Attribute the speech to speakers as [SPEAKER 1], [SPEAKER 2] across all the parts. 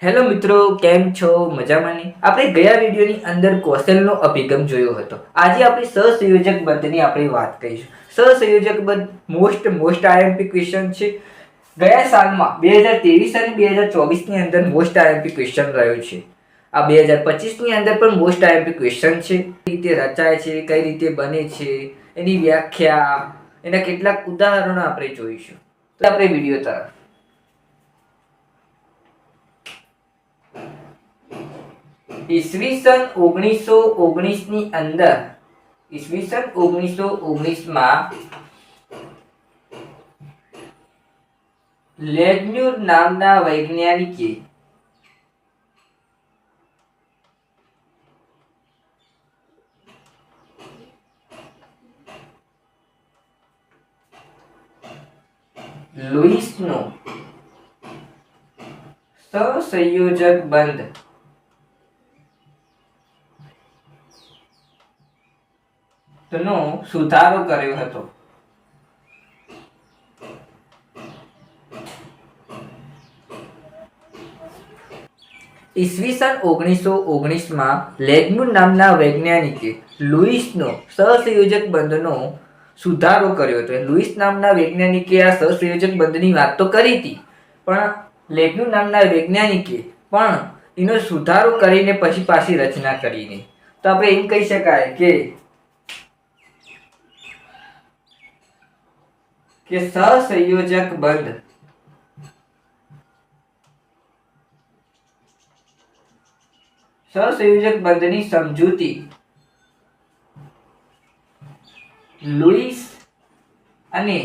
[SPEAKER 1] Hello મિત્રો, કેમ છો? મજામાં ને? આપણે ગયા વિડીયોની અંદર કૌશલનો અભિગમ જોયો હતો. આજે આપણે સહસંયોજક બંધની આપણે વાત કરીશું. સહસંયોજક બંધ મોસ્ટ આઈએમપી ક્વેશ્ચન છે. ગયા સાલમાં 2023 અને 2024 ની અંદર મોસ્ટ આઈએમપી ક્વેશ્ચન રહ્યો છે. આ 2025 ની અંદર પણ મોસ્ટ આઈએમપી ક્વેશ્ચન છે. કઈ રીતે રચાય છે, કઈ રીતે બને છે, એની વ્યાખ્યા, એના કેટલાક ઉદાહરણો આપણે જોઈશું. તો આપણે વિડીયો તરફ ઈસવીસન 1919 ની અંદર ઈસવીસન 1919 માં લેગ્ન્યુર નામના વૈજ્ઞાનિકે લુઈસનો સહસંયોજક બંધ નો સુધારો કર્યો હતો. ઈસવીસન 1919 માં લેગ્ન્યુર નામના વૈજ્ઞાનિકે લુઈસનો સહસંયોજક બંધનો સુધારો કર્યો હતો. લુઈસ નામના વૈજ્ઞાનિકે આ સહસંયોજક બંધની વાત તો કરી હતી, પણ લેગ્ન્યુર નામના વૈજ્ઞાનિકે પણ એનો સુધારો કરીને પછી પાછી રચના કરીને, તો આપણે એમ કહી શકાય કે સહસંયોજક બંધની સમજૂતી લુઈસ અને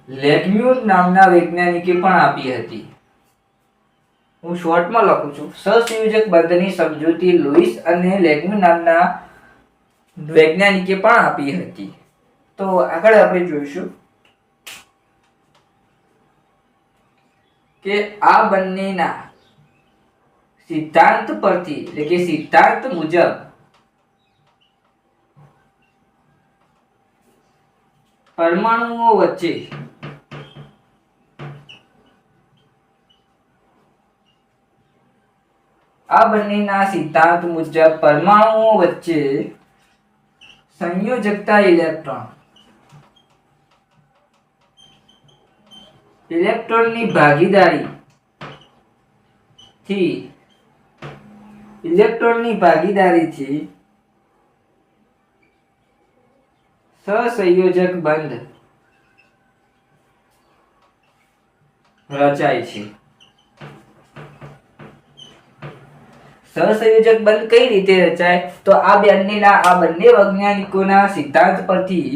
[SPEAKER 1] લેગ્ન્યુર નામના વૈજ્ઞાનિકે પણ આપી હતી. હું શોર્ટમાં લખું છું. સહસંયોજક બંધની સમજૂતી લુઈસ અને લેગ્ન્યુર નામના વૈજ્ઞાનિકે પણ આપી હતી. તો આગળ આપણે જોઈશું કે આ બંનેના સિદ્ધાંત પરથી, એટલે કે સિદ્ધાંત મુજબ પરમાણુઓ વચ્ચે સંયોજકતા ઇલેક્ટ્રોનની ભાગીદારીથી સહસંયોજક બંધ રચાય છે. સહસંયોજક બંધ કઈ રીતે રચાય? તો આ બંને વૈજ્ઞાનિકોના સિદ્ધાંત પરથી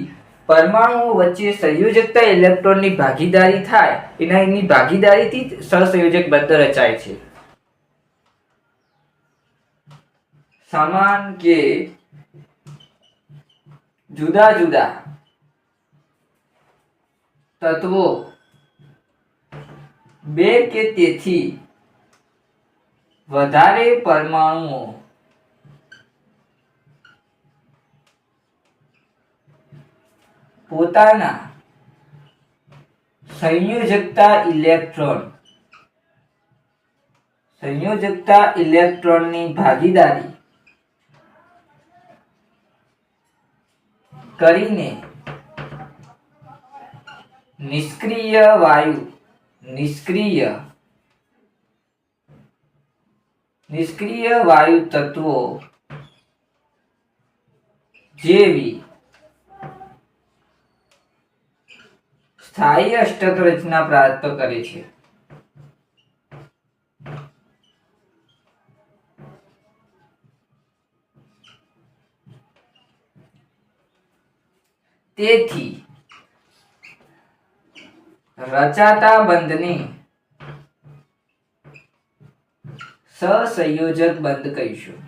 [SPEAKER 1] પરમાણુઓ વચ્ચે સંયોજકતા ઇલેક્ટ્રોનની ભાગીદારી થાય, એની ભાગીદારીથી સહસંયોજક બંધ રચાય છે. સમાન કે જુદા જુદા તત્વો બે કે તેથી વધારે પરમાણુઓ પોતાના સંયોજકતા ઇલેક્ટ્રોનની ભાગીદારી કરીને નિષ્ક્રિય વાયુ તત્વો જેવી સ્થાયી અષ્ટક રચના પ્રાપ્ત કરે છે. તેથી રચાતા બંધને સહસંયોજક બંધ કહીશું.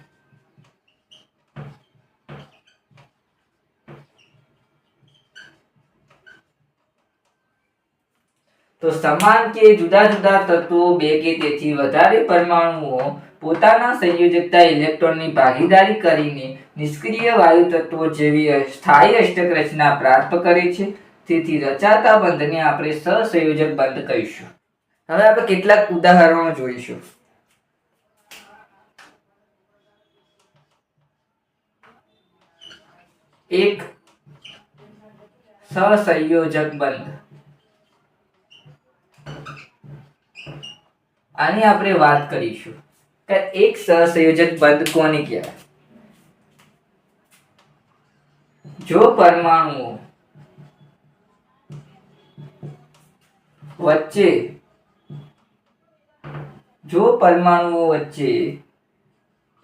[SPEAKER 1] તો સમાન કે જુદા જુદા તત્વો બે કે તેથી વધારે પરમાણુઓ પોતાના સંયોજકતા ઇલેક્ટ્રોનની ભાગીદારી કરીને નિષ્ક્રિય વાયુ તત્વો જેવી સ્થાયી અષ્ટક રચના પ્રાપ્ત કરે છે. તેથી રચાતા બંધને આપણે સહસંયોજક બંધ કહીશું. હવે આપણે કેટલાક ઉદાહરણો જોઈશું. એક સહસંયોજક બંધ, આની આપણે વાત કરીશું કે એક સહસંયોજક બંધ કોને કહેવાય. જો પરમાણુઓ વચ્ચે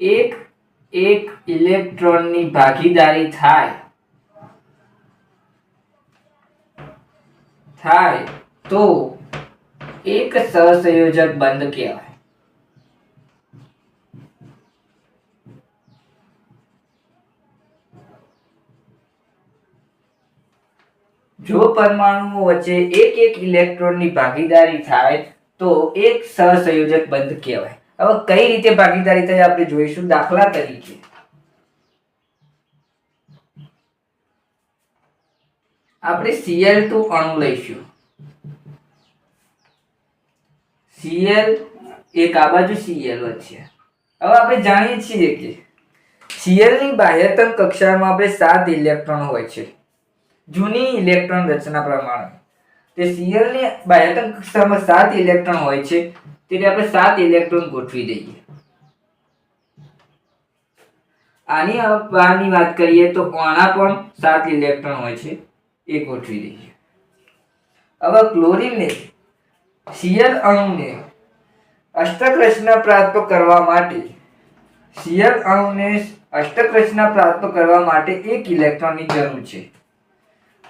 [SPEAKER 1] એક એક ઇલેક્ટ્રોનની ભાગીદારી થાય તો એક સહસંયોજક બંધ કહેવાય. જો પરમાણુઓ વચ્ચે એક એક ઇલેક્ટ્રોનની ભાગીદારી થાય તો એક સહસંયોજક બંધ કહેવાય. હવે કઈ રીતે ભાગીદારી થાય આપણે જોઈશું. દાખલા તરીકે આપણે Cl2 અણુ લઈશું. Cl એક આ બાજુ Cl વચ્ચે. હવે આપણે જાણીએ છીએ કે Cl ની બાહ્યતમ કક્ષામાં આપણે 7 ઇલેક્ટ્રોન હોય છે. જૂની ઇલેક્ટ્રોન રચના પ્રમાણે તે Cl ની બાહ્યતમ કક્ષામાં 7 ઇલેક્ટ્રોન હોય છે. તેથી આપણે 7 ઇલેક્ટ્રોન ગોઠવી દઈએ. આની બહારની વાત કરીએ તો આના પણ 7 ઇલેક્ટ્રોન હોય છે, એ ગોઠવી દઈએ. હવે ક્લોરીનને Cl અણુને અષ્ટક રચના પ્રાપ્ત કરવા માટે એક ઇલેક્ટ્રોનની જરૂર છે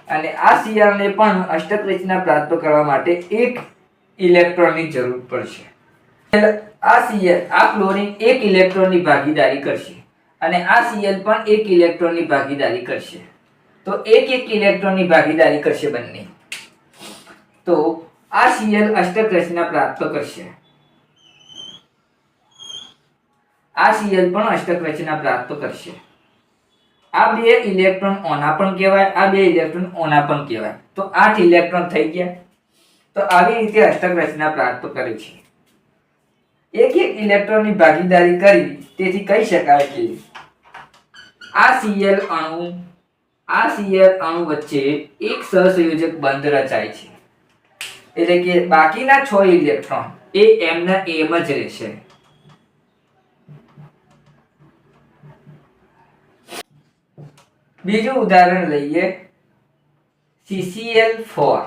[SPEAKER 1] અને આ Cl ને પણ અષ્ટક રચના પ્રાપ્ત કરવા માટે એક ઇલેક્ટ્રોનની જરૂર પડશે. આ ક્લોરીન એક ઇલેક્ટ્રોનની ભાગીદારી કરશે અને આ Cl પણ એક ઇલેક્ટ્રોનની ભાગીદારી કરશે. તો એક ઇલેક્ટ્રોનની ભાગીદારી કરશે બંને. તો આ Cl અષ્ટક રચના પ્રાપ્ત કરશે. આ Cl પણ અષ્ટક રચના પ્રાપ્ત કરશે. આ બે ઇલેક્ટ્રોન ઓના પણ કહેવાય, આ બે ઇલેક્ટ્રોન ઓના પણ કહેવાય. તો 8 ઇલેક્ટ્રોન થઈ ગયા. તો આવી રીતે અષ્ટક રચના પ્રાપ્ત કરે છે. એક ઇલેક્ટ્રોનની ભાગીદારી કરી, તેથી કહી શકાય કે આ Cl અણુ વચ્ચે એક સહસંયોજક બંધ રચાય છે. એટલે કે બાકીના 6 ઇલેક્ટ્રોન એ એમના એમ જ રહેશે. બીજું ઉદાહરણ લઈએ, CCl4.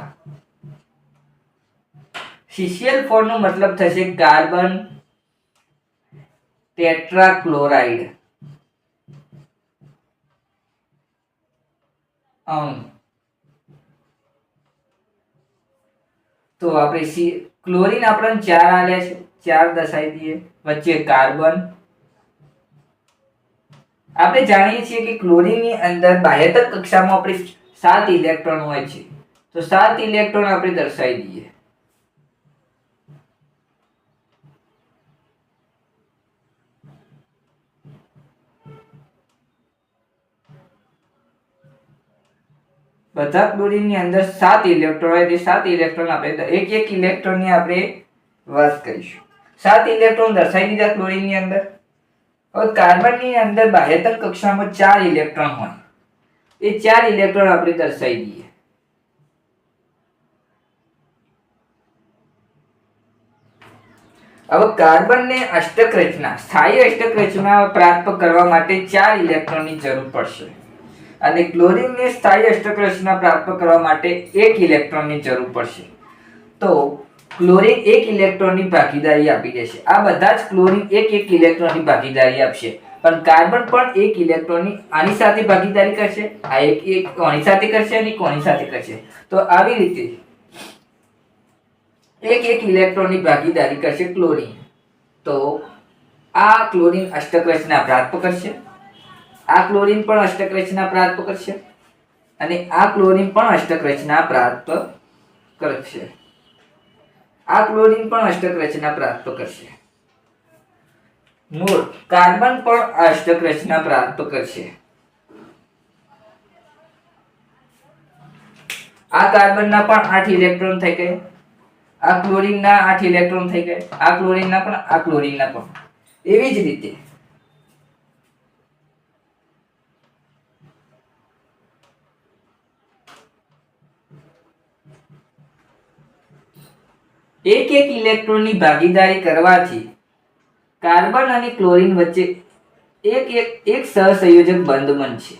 [SPEAKER 1] CCl4 નો મતલબ થશે કાર્બન ટેટ્રાક્લોરાઇડ અણુ. તો આપણે ક્લોરીન આપણને 4 આલ્યા છે, 4 દર્શાવી દઈએ. વચ્ચે કાર્બન. આપણે જાણીએ છીએ કે ક્લોરીનની અંદર બાહ્યતમ કક્ષામાં આપણે 7 ઇલેક્ટ્રોન હોય છે. તો 7 ઇલેક્ટ્રોન આપણે દર્શાવી દઈએ. બધા ક્લોરીનની અંદર 7 ઇલેક્ટ્રોન હોય, તે 7 ઇલેક્ટ્રોન આપણે એક ઇલેક્ટ્રોનની આપણે વાત કરીશું. 7 ઇલેક્ટ્રોન દર્શાવી દીધા ક્લોરીનની અંદર. હવે કાર્બનની અંદર બાહ્યતમ કક્ષામાં 4 ઇલેક્ટ્રોન હોય, એ 4 ઇલેક્ટ્રોન આપણે દર્શાવી દઈએ. હવે કાર્બનને અષ્ટક રચના, સ્થાયી અષ્ટક રચના પ્રાપ્ત કરવા માટે 4 ઇલેક્ટ્રોનની જરૂર પડશે અને ક્લોરીનને સ્થાયી અષ્ટક રચના પ્રાપ્ત કરવા માટે 1 ઇલેક્ટ્રોનની જરૂર પડશે. તો ક્લોરીન 1 ઇલેક્ટ્રોનની ભાગીદારી આપી દેશે. આ બધા જ ક્લોરીન 1 ઇલેક્ટ્રોનની ભાગીદારી આપશે, પણ કાર્બન પણ 1 ઇલેક્ટ્રોનની આની સાથે ભાગીદારી કરશે, આ એક કોની સાથે કરશે અને કોની સાથે કરશે. તો આવી રીતે 1 ઇલેક્ટ્રોનની ભાગીદારી કરશે ક્લોરીન. તો આ ક્લોરીન અષ્ટક રચના પ્રાપ્ત કરશે, આ ક્લોરીન પણ અષ્ટક રચના પ્રાપ્ત કરશે અને આ ક્લોરીન પણ અષ્ટક રચના પ્રાપ્ત કરશે. આ ક્લોરીન પણ અષ્ટક રચના પ્રાપ્ત કરશે. મૂળ કાર્બન પણ અષ્ટક રચના પ્રાપ્ત કરશે. આ કાર્બનના પણ 8 ઇલેક્ટ્રોન થઈ ગયા, આ ક્લોરીનના 8 ઇલેક્ટ્રોન થઈ ગયા, આ ક્લોરીનના પણ, આ ક્લોરીનના પણ. એવી જ રીતે એક એક ઇલેક્ટ્રોનની ભાગીદારી કરવાથી કાર્બન અને ક્લોરીન વચ્ચે એક સહસંયોજક બંધ બનશે.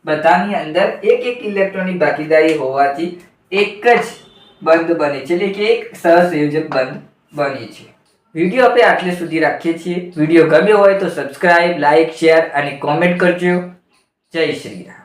[SPEAKER 1] બધાની અંદર એક એક ઇલેક્ટ્રોનની ભાગીદારી હોવાથી એક જ બંધ બને છે, એટલે કે એક સહસંયોજક બંધ બને છે. વિડીયો આપણે આટલે સુધી રાખીએ છીએ. વિડીયો ગમ્યો હોય તો સબસ્ક્રાઇબ, લાઇક, શેર અને કોમેન્ટ કરજો. જય શ્રી રામ.